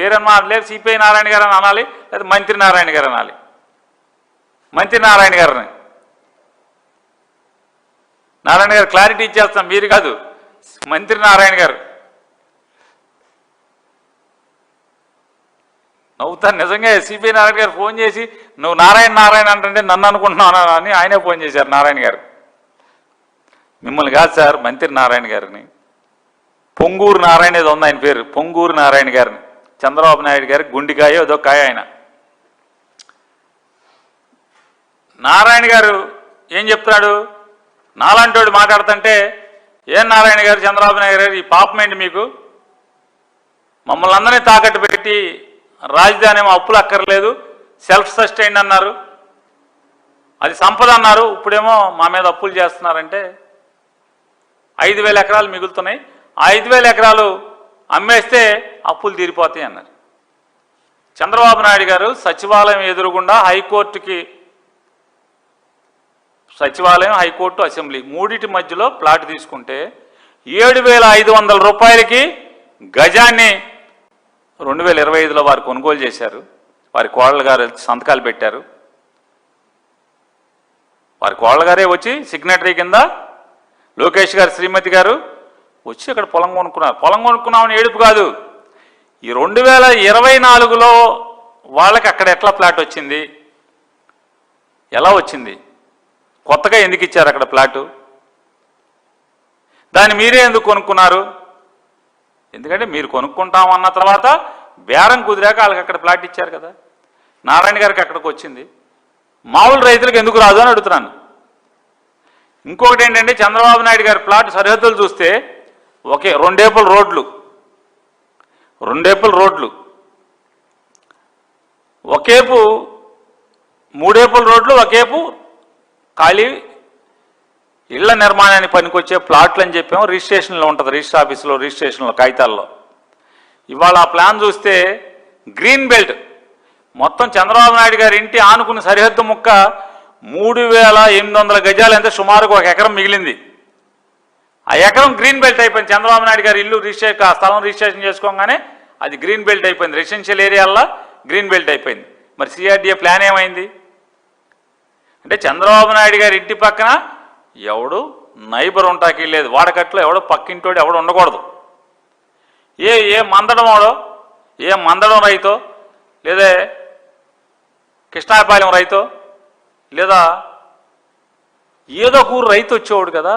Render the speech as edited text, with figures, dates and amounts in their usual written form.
పేరు లేదు, సిపిఐ నారాయణ గారు అని అనాలి, లేదా మంత్రి నారాయణ గారు అనాలి. మంత్రి నారాయణ గారిని నారాయణ గారు క్లారిటీ ఇచ్చేస్తాం, మీరు కాదు, మంత్రి నారాయణ గారు. నవ్వుతాను నిజంగా. సిపిఐ నారాయణ గారు ఫోన్ చేసి నువ్వు నారాయణ నారాయణ అంటే నన్ను అనుకుంటున్నావు అని ఆయనే ఫోన్ చేశారు నారాయణ గారు. మిమ్మల్ని కాదు సార్, మంత్రి నారాయణ గారిని. పొంగూరు నారాయణ ఏదో ఉంది ఆయన పేరు, పొంగూరు నారాయణ గారిని. చంద్రబాబు నాయుడు గారికి గుండికాయ ఏదో కాయ ఆయన. నారాయణ గారు ఏం చెప్తున్నాడు, నాలాంటి మాట్లాడుతుంటే, ఏం నారాయణ గారు, చంద్రబాబు నాయుడు గారు ఈ పాపం ఏంటి మీకు, మమ్మల్ని అందరినీ తాకట్టు పెట్టి రాజధాని ఏమో అప్పులు అక్కర్లేదు, సెల్ఫ్ సస్టైన్డ్ అన్నారు, అది సంపద అన్నారు, ఇప్పుడేమో మా మీద అప్పులు చేస్తున్నారంటే 5,000 ఎకరాలు మిగులుతున్నాయి, ఆ 5,000 ఎకరాలు అమ్మేస్తే అప్పులు తీరిపోతాయి అన్నారు. చంద్రబాబు నాయుడు గారు సచివాలయం ఎదురుగుండా సచివాలయం, హైకోర్టు, అసెంబ్లీ మూడింటి మధ్యలో ప్లాట్ తీసుకుంటే 7,500 రూపాయలకి గజాన్ని 2025లో వారు కొనుగోలు చేశారు. వారి కోడలు గారు సంతకాలు పెట్టారు. వారి కోడలు గారే వచ్చి సిగ్నేటరీ కింద లోకేష్ గారు, శ్రీమతి గారు వచ్చి అక్కడ పొలం కొనుక్కున్నారు. పొలం కొనుక్కున్నామని ఏడుపు కాదు, ఈ 2024లో వాళ్ళకి అక్కడ ఎట్లా ప్లాట్ వచ్చింది, ఎలా వచ్చింది, కొత్తగా ఎందుకు ఇచ్చారు అక్కడ ప్లాటు, దాన్ని మీరే ఎందుకు కొనుక్కున్నారు? ఎందుకంటే మీరు కొనుక్కుంటామన్న తర్వాత బేరం కుదిరాక వాళ్ళకి అక్కడ ప్లాట్ ఇచ్చారు కదా. నారాయణ గారికి అక్కడికి వచ్చింది, మామూలు రైతులకు ఎందుకు రాదు అని అడుగుతున్నాను. ఇంకొకటి ఏంటంటే, చంద్రబాబు నాయుడు గారి ప్లాట్ సరిహద్దులు చూస్తే ఒకే 2 ఏపుల రోడ్లు, ఒకేపు 3 ఏపుల రోడ్లు, ఒకేపు ఖాళీ ఇళ్ల నిర్మాణానికి పనికొచ్చే ప్లాట్లు అని చెప్పాము. రిజిస్ట్రేషన్లో ఉంటుంది, రిజిస్టర్ ఆఫీసులో, రిజిస్ట్రేషన్లో, కాగితాల్లో. ఇవాళ ఆ ప్లాన్ చూస్తే గ్రీన్ బెల్ట్ మొత్తం చంద్రబాబు నాయుడు గారి ఇంటి ఆనుకున్న సరిహద్దు ముక్క 3,800 గజాలు, అంటే సుమారుగా 1 ఎకరం మిగిలింది. ఆ ఎకరం గ్రీన్ బెల్ట్ అయిపోయింది. చంద్రబాబు నాయుడు గారి ఇల్లు ఆ స్థలం రిజిస్ట్రేషన్ చేసుకోగానే అది గ్రీన్ బెల్ట్ అయిపోయింది. రెసిడెన్షియల్ ఏరియాల్లో గ్రీన్ బెల్ట్ అయిపోయింది. మరి సిఆర్డీఏ ప్లాన్ ఏమైంది అంటే, చంద్రబాబు నాయుడు గారి ఇంటి పక్కన ఎవడు నైబర్ ఉంటాకి లేదు, వాడకట్లో ఎవడో పక్కింటోడు ఎవడు ఉండకూడదు. ఏ మందడం రైతో, లేదా కృష్ణాపాలెం రైతో, లేదా ఏదో కూర రైతు వచ్చేవాడు కదా.